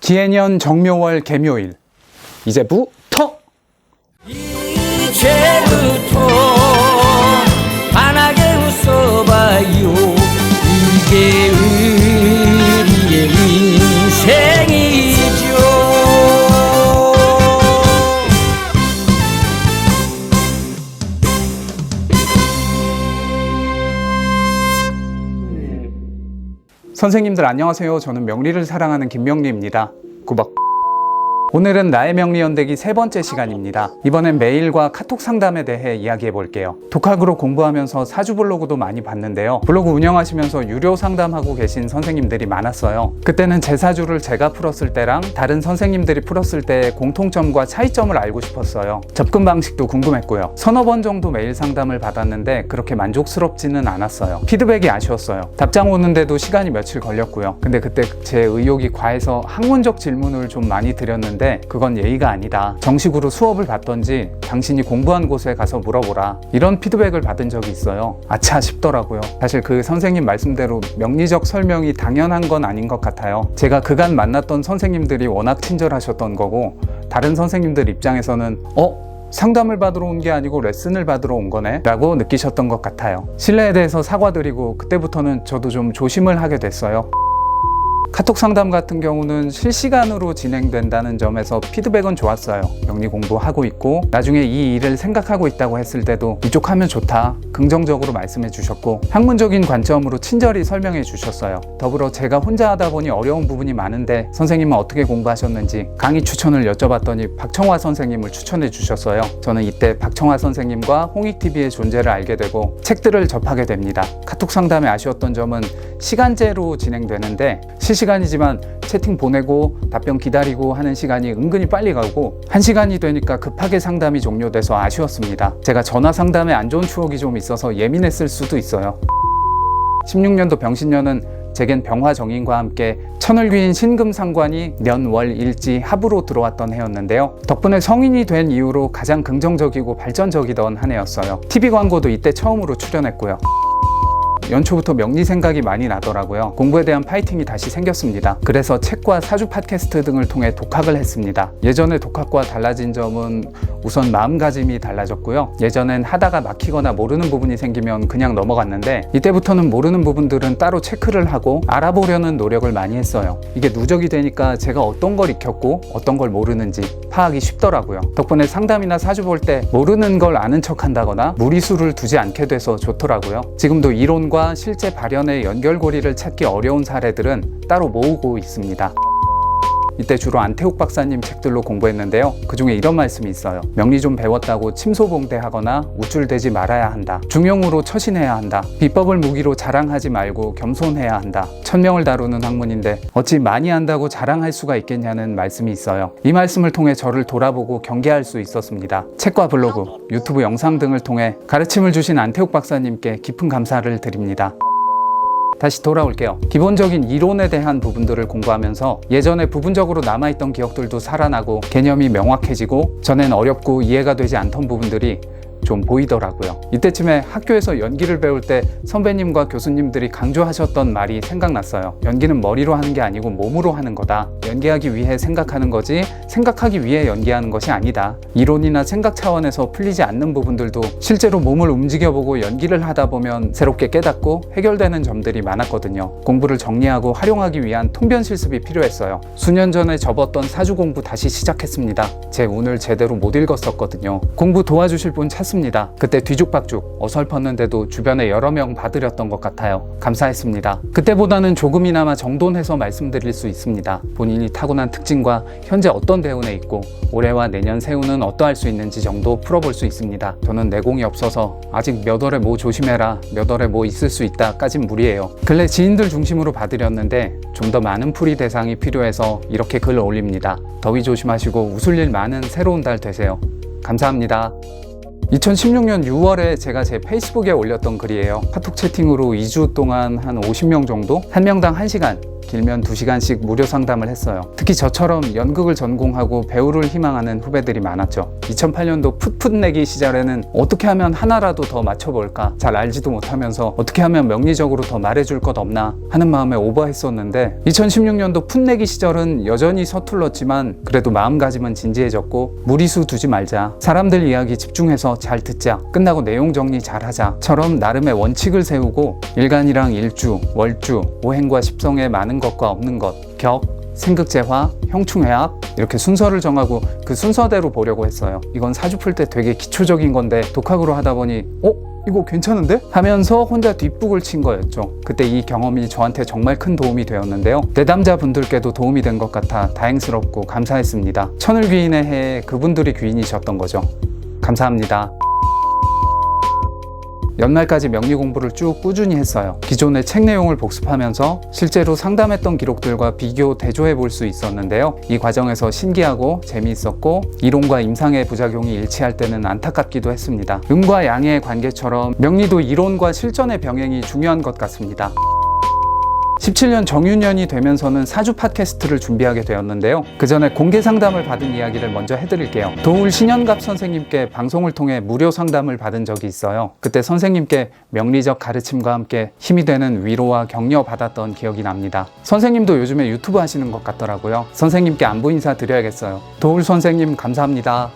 기해년 정묘월 개묘일 이제부터 환하게 웃어봐요. 이게 우리의 인생이죠. 선생님들 안녕하세요. 저는 명리를 사랑하는 김명리입니다. 구박. 오늘은 나의 명리 연대기 세 번째 시간입니다. 이번엔 메일과 카톡 상담에 대해 이야기해 볼게요. 독학으로 공부하면서 사주 블로그도 많이 봤는데요. 블로그 운영하시면서 유료 상담하고 계신 선생님들이 많았어요. 그때는 제 사주를 제가 풀었을 때랑 다른 선생님들이 풀었을 때의 공통점과 차이점을 알고 싶었어요. 접근 방식도 궁금했고요. 서너 번 정도 메일 상담을 받았는데 그렇게 만족스럽지는 않았어요. 피드백이 아쉬웠어요. 답장 오는데도 시간이 며칠 걸렸고요. 근데 그때 제 의욕이 과해서 학문적 질문을 좀 많이 드렸는데 그건 예의가 아니다. 정식으로 수업을 받던지 당신이 공부한 곳에 가서 물어보라. 이런 피드백을 받은 적이 있어요. 아차 싶더라고요. 사실 그 선생님 말씀대로 명리적 설명이 당연한 건 아닌 것 같아요. 제가 그간 만났던 선생님들이 워낙 친절하셨던 거고 다른 선생님들 입장에서는 상담을 받으러 온 게 아니고 레슨을 받으러 온 거네 라고 느끼셨던 것 같아요. 신뢰에 대해서 사과드리고 그때부터는 저도 좀 조심을 하게 됐어요. 카톡 상담 같은 경우는 실시간으로 진행된다는 점에서 피드백은 좋았어요. 명리 공부하고 있고 나중에 이 일을 생각하고 있다고 했을 때도 이쪽 하면 좋다 긍정적으로 말씀해 주셨고 학문적인 관점으로 친절히 설명해 주셨어요. 더불어 제가 혼자 하다 보니 어려운 부분이 많은데 선생님은 어떻게 공부하셨는지 강의 추천을 여쭤봤더니 박청화 선생님을 추천해 주셨어요. 저는 이때 박청화 선생님과 홍익TV의 존재를 알게 되고 책들을 접하게 됩니다. 카톡 상담에 아쉬웠던 점은 시간제로 진행되는데 실시간이지만 채팅 보내고 답변 기다리고 하는 시간이 은근히 빨리 가고 1시간이 되니까 급하게 상담이 종료돼서 아쉬웠습니다. 제가 전화 상담에 안 좋은 추억이 좀 있어서 예민했을 수도 있어요. 16년도 병신년은 제겐 병화정인과 함께 천을귀인 신금상관이 년월일지 합으로 들어왔던 해였는데요. 덕분에 성인이 된 이후로 가장 긍정적이고 발전적이던 한 해였어요. TV 광고도 이때 처음으로 출연했고요. 연초부터 명리 생각이 많이 나더라고요. 공부에 대한 파이팅이 다시 생겼습니다. 그래서 책과 사주 팟캐스트 등을 통해 독학을 했습니다. 예전에 독학과 달라진 점은 우선 마음가짐이 달라졌고요. 예전엔 하다가 막히거나 모르는 부분이 생기면 그냥 넘어갔는데 이때부터는 모르는 부분들은 따로 체크를 하고 알아보려는 노력을 많이 했어요. 이게 누적이 되니까 제가 어떤 걸 익혔고 어떤 걸 모르는지 파악이 쉽더라고요. 덕분에 상담이나 사주 볼 때 모르는 걸 아는 척 한다거나 무리수를 두지 않게 돼서 좋더라고요. 지금도 이론과 실제 발현의 연결고리를 찾기 어려운 사례들은 따로 모으고 있습니다. 이때 주로 안태욱 박사님 책들로 공부했는데요. 그 중에 이런 말씀이 있어요. 명리 좀 배웠다고 침소봉대하거나 우쭐대지 말아야 한다. 중용으로 처신해야 한다. 비법을 무기로 자랑하지 말고 겸손해야 한다. 천명을 다루는 학문인데 어찌 많이 안다고 자랑할 수가 있겠냐는 말씀이 있어요. 이 말씀을 통해 저를 돌아보고 경계할 수 있었습니다. 책과 블로그, 유튜브 영상 등을 통해 가르침을 주신 안태욱 박사님께 깊은 감사를 드립니다. 다시 돌아올게요. 기본적인 이론에 대한 부분들을 공부하면서 예전에 부분적으로 남아있던 기억들도 살아나고 개념이 명확해지고 전엔 어렵고 이해가 되지 않던 부분들이 좀 보이더라고요. 이때쯤에 학교에서 연기를 배울 때 선배님과 교수님들이 강조하셨던 말이 생각났어요. 연기는 머리로 하는 게 아니고 몸으로 하는 거다. 연기하기 위해 생각하는 거지 생각하기 위해 연기하는 것이 아니다. 이론이나 생각 차원에서 풀리지 않는 부분들도 실제로 몸을 움직여보고 연기를 하다 보면 새롭게 깨닫고 해결되는 점들이 많았거든요. 공부를 정리하고 활용하기 위한 통변 실습이 필요했어요. 수년 전에 접었던 사주 공부 다시 시작했습니다. 제 운을 제대로 못 읽었었거든요. 공부 도와주실 분 찾습니다. 그때 뒤죽박죽 어설펐는데도 주변에 여러 명 봐드렸던 것 같아요. 감사했습니다. 그때보다는 조금이나마 정돈해서 말씀드릴 수 있습니다. 본인이 타고난 특징과 현재 어떤 대운에 있고 올해와 내년 새우는 어떠할 수 있는지 정도 풀어볼 수 있습니다. 저는 내공이 없어서 아직 몇 월에 뭐 조심해라 몇 월에 뭐 있을 수 있다 까진 무리예요. 근래 지인들 중심으로 봐드렸는데 좀 더 많은 풀이 대상이 필요해서 이렇게 글 올립니다. 더위 조심하시고 웃을 일 많은 새로운 달 되세요. 감사합니다. 2016년 6월에 제가 제 페이스북에 올렸던 글이에요. 카톡 채팅으로 2주 동안 한 50명 정도? 한 명당 1시간 길면 2시간씩 무료 상담을 했어요. 특히 저처럼 연극을 전공하고 배우를 희망하는 후배들이 많았죠. 2008년도 풋풋내기 시절에는 어떻게 하면 하나라도 더 맞춰볼까 잘 알지도 못하면서 어떻게 하면 명리적으로 더 말해줄 것 없나 하는 마음에 오버했었는데 2016년도 풋내기 시절은 여전히 서툴렀지만 그래도 마음가짐은 진지해졌고 무리수 두지 말자, 사람들 이야기 집중해서 잘 듣자, 끝나고 내용 정리 잘 하자처럼 나름의 원칙을 세우고 일간이랑 일주, 월주, 오행과 십성의 많은 것과 없는 것, 격, 생극재화, 형충회합 이렇게 순서를 정하고 그 순서대로 보려고 했어요. 이건 사주 풀 때 되게 기초적인 건데 독학으로 하다 보니 이거 괜찮은데? 하면서 혼자 뒷북을 친 거였죠. 그때 이 경험이 저한테 정말 큰 도움이 되었는데요. 내담자분들께도 도움이 된 것 같아 다행스럽고 감사했습니다. 천을귀인의 해에 그분들이 귀인이셨던 거죠. 감사합니다. 연말까지 명리 공부를 쭉 꾸준히 했어요. 기존의 책 내용을 복습하면서 실제로 상담했던 기록들과 비교, 대조해 볼 수 있었는데요. 이 과정에서 신기하고 재미있었고 이론과 임상의 부작용이 일치할 때는 안타깝기도 했습니다. 음과 양의 관계처럼 명리도 이론과 실전의 병행이 중요한 것 같습니다. 17년 정유년이 되면서는 사주 팟캐스트를 준비하게 되었는데요. 그 전에 공개 상담을 받은 이야기를 먼저 해드릴게요. 도울 신현갑 선생님께 방송을 통해 무료 상담을 받은 적이 있어요. 그때 선생님께 명리적 가르침과 함께 힘이 되는 위로와 격려 받았던 기억이 납니다. 선생님도 요즘에 유튜브 하시는 것 같더라고요. 선생님께 안부 인사 드려야겠어요. 도울 선생님 감사합니다.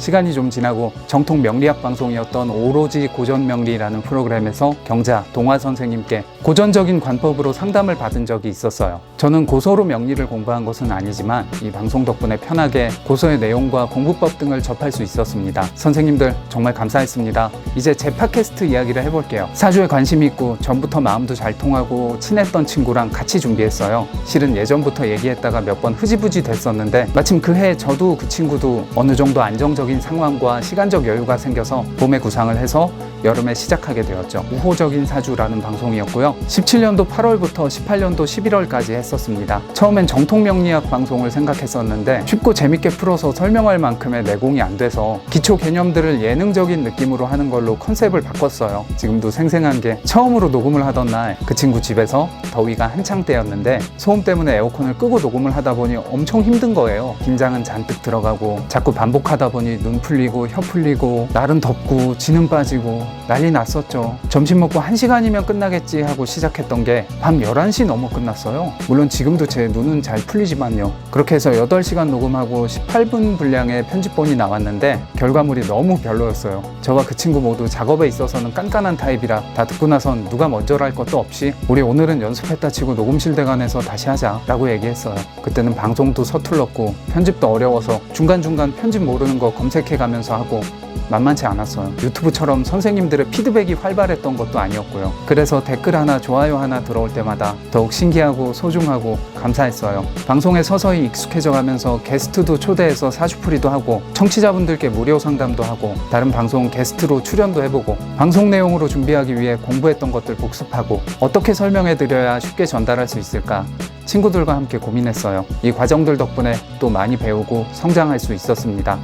시간이 좀 지나고 정통 명리학 방송이었던 오로지 고전명리라는 프로그램에서 경자, 동화 선생님께 고전적인 관법으로 상담을 받은 적이 있었어요. 저는 고서로 명리를 공부한 것은 아니지만 이 방송 덕분에 편하게 고서의 내용과 공부법 등을 접할 수 있었습니다. 선생님들 정말 감사했습니다. 이제 제 팟캐스트 이야기를 해볼게요. 사주에 관심이 있고 전부터 마음도 잘 통하고 친했던 친구랑 같이 준비했어요. 실은 예전부터 얘기했다가 몇 번 흐지부지 됐었는데 마침 그 해 저도 그 친구도 어느 정도 안정적인 상황과 시간적 여유가 생겨서 봄에 구상을 해서 여름에 시작하게 되었죠. 우호적인 사주라는 방송이었고요. 17년도 8월부터 18년도 11월까지 했었습니다. 처음엔 정통명리학 방송을 생각했었는데 쉽고 재밌게 풀어서 설명할 만큼의 내공이 안 돼서 기초 개념들을 예능적인 느낌으로 하는 걸로 컨셉을 바꿨어요. 지금도 생생한 게 처음으로 녹음을 하던 날 그 친구 집에서 더위가 한창 때였는데 소음 때문에 에어컨을 끄고 녹음을 하다 보니 엄청 힘든 거예요. 긴장은 잔뜩 들어가고 자꾸 반복하다 보니 눈 풀리고 혀 풀리고 날은 덥고 지는 빠지고 난리 났었죠. 점심 먹고 1시간이면 끝나겠지 하고 시작했던 게 밤 11시 넘어 끝났어요. 물론 지금도 제 눈은 잘 풀리지만요. 그렇게 해서 8시간 녹음하고 18분 분량의 편집본이 나왔는데 결과물이 너무 별로였어요. 저와 그 친구 모두 작업에 있어서는 깐깐한 타입이라 다 듣고 나선 누가 먼저랄 것도 없이 우리 오늘은 연습했다 치고 녹음실 대관해서 다시 하자 라고 얘기했어요. 그때는 방송도 서툴렀고 편집도 어려워서 중간중간 편집 모르는 거 검색해가면서 하고 만만치 않았어요. 유튜브처럼 선생님들의 피드백이 활발했던 것도 아니었고요. 그래서 댓글 하나, 좋아요 하나 들어올 때마다 더욱 신기하고 소중하고 감사했어요. 방송에 서서히 익숙해져 가면서 게스트도 초대해서 사주풀이도 하고 청취자분들께 무료 상담도 하고 다른 방송 게스트로 출연도 해보고 방송 내용으로 준비하기 위해 공부했던 것들 복습하고 어떻게 설명해드려야 쉽게 전달할 수 있을까 친구들과 함께 고민했어요. 이 과정들 덕분에 또 많이 배우고 성장할 수 있었습니다.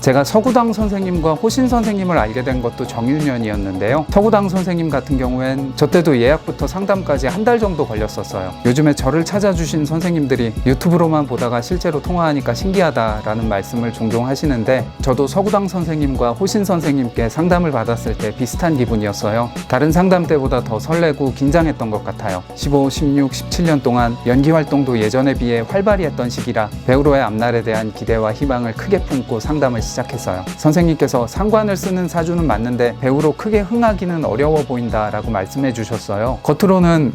제가 서구당 선생님과 호신 선생님을 알게 된 것도 정유년이었는데요. 서구당 선생님 같은 경우엔 저 때도 예약부터 상담까지 한 달 정도 걸렸었어요. 요즘에 저를 찾아주신 선생님들이 유튜브로만 보다가 실제로 통화하니까 신기하다라는 말씀을 종종 하시는데 저도 서구당 선생님과 호신 선생님께 상담을 받았을 때 비슷한 기분이었어요. 다른 상담 때보다 더 설레고 긴장했던 것 같아요. 15, 16, 17년 동안 연기 활동도 예전에 비해 활발히 했던 시기라 배우로의 앞날에 대한 기대와 희망을 크게 품고 상담을 시작했어요. 선생님께서 상관을 쓰는 사주는 맞는데 배우로 크게 흥하기는 어려워 보인다 라고 말씀해 주셨어요. 겉으로는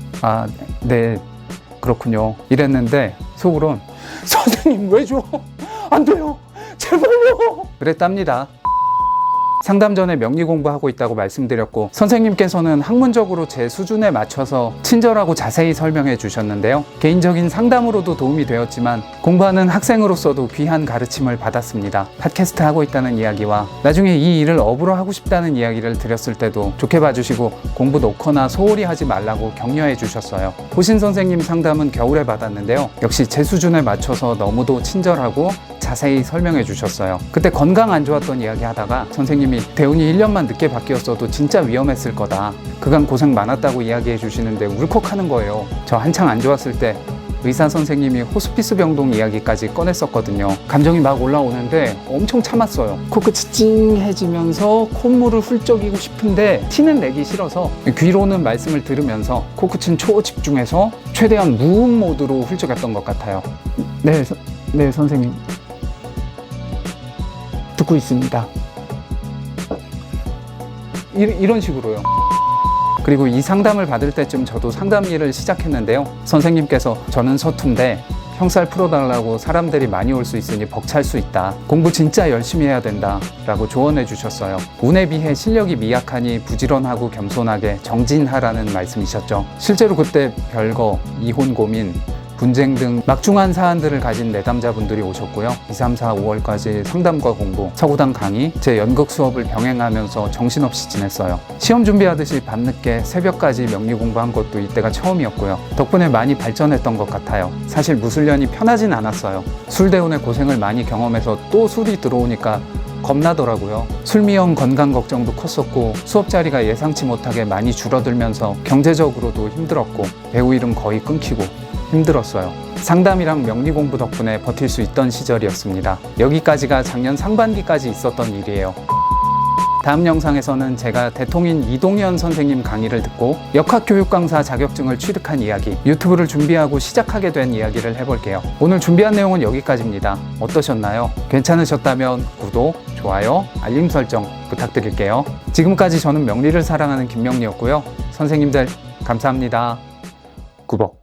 네 그렇군요 이랬는데 속으론 선생님 왜 줘? 안 돼요 제발요 그랬답니다. 상담 전에 명리 공부하고 있다고 말씀드렸고 선생님께서는 학문적으로 제 수준에 맞춰서 친절하고 자세히 설명해 주셨는데요. 개인적인 상담으로도 도움이 되었지만 공부하는 학생으로서도 귀한 가르침을 받았습니다. 팟캐스트 하고 있다는 이야기와 나중에 이 일을 업으로 하고 싶다는 이야기를 드렸을 때도 좋게 봐주시고 공부 놓거나 소홀히 하지 말라고 격려해 주셨어요. 호신 선생님 상담은 겨울에 받았는데요. 역시 제 수준에 맞춰서 너무도 친절하고 자세히 설명해 주셨어요. 그때 건강 안 좋았던 이야기 하다가 선생님이 대운이 1년만 늦게 바뀌었어도 진짜 위험했을 거다. 그간 고생 많았다고 이야기해 주시는데 울컥하는 거예요. 저 한창 안 좋았을 때 의사 선생님이 호스피스 병동 이야기까지 꺼냈었거든요. 감정이 막 올라오는데 엄청 참았어요. 코끝이 찡해지면서 콧물을 훌쩍이고 싶은데 티는 내기 싫어서 귀로는 말씀을 들으면서 코끝은 초집중해서 최대한 무음 모드로 훌쩍였던 것 같아요. 네, 선생님. 듣고 있습니다. 이런 식으로요. 그리고 이 상담을 받을 때쯤 저도 상담 일을 시작했는데요. 선생님께서 저는 서툰데 형살 풀어달라고 사람들이 많이 올 수 있으니 벅찰 수 있다. 공부 진짜 열심히 해야 된다. 라고 조언해 주셨어요. 운에 비해 실력이 미약하니 부지런하고 겸손하게 정진하라는 말씀이셨죠. 실제로 그때 별거, 이혼 고민, 분쟁 등 막중한 사안들을 가진 내담자분들이 오셨고요. 2, 3, 4, 5월까지 상담과 공부, 서구당 강의, 제 연극 수업을 병행하면서 정신없이 지냈어요. 시험 준비하듯이 밤늦게 새벽까지 명리 공부한 것도 이때가 처음이었고요. 덕분에 많이 발전했던 것 같아요. 사실 무술년이 편하진 않았어요. 술 대운에 고생을 많이 경험해서 또 술이 들어오니까 겁나더라고요. 술미형 건강 걱정도 컸었고 수업 자리가 예상치 못하게 많이 줄어들면서 경제적으로도 힘들었고 배우 이름 거의 끊기고 힘들었어요. 상담이랑 명리 공부 덕분에 버틸 수 있던 시절이었습니다. 여기까지가 작년 상반기까지 있었던 일이에요. 다음 영상에서는 제가 대통인 이동현 선생님 강의를 듣고 역학교육 강사 자격증을 취득한 이야기, 유튜브를 준비하고 시작하게 된 이야기를 해볼게요. 오늘 준비한 내용은 여기까지입니다. 어떠셨나요? 괜찮으셨다면 구독, 좋아요, 알림 설정 부탁드릴게요. 지금까지 저는 명리를 사랑하는 김명리였고요. 선생님들 감사합니다. 구복.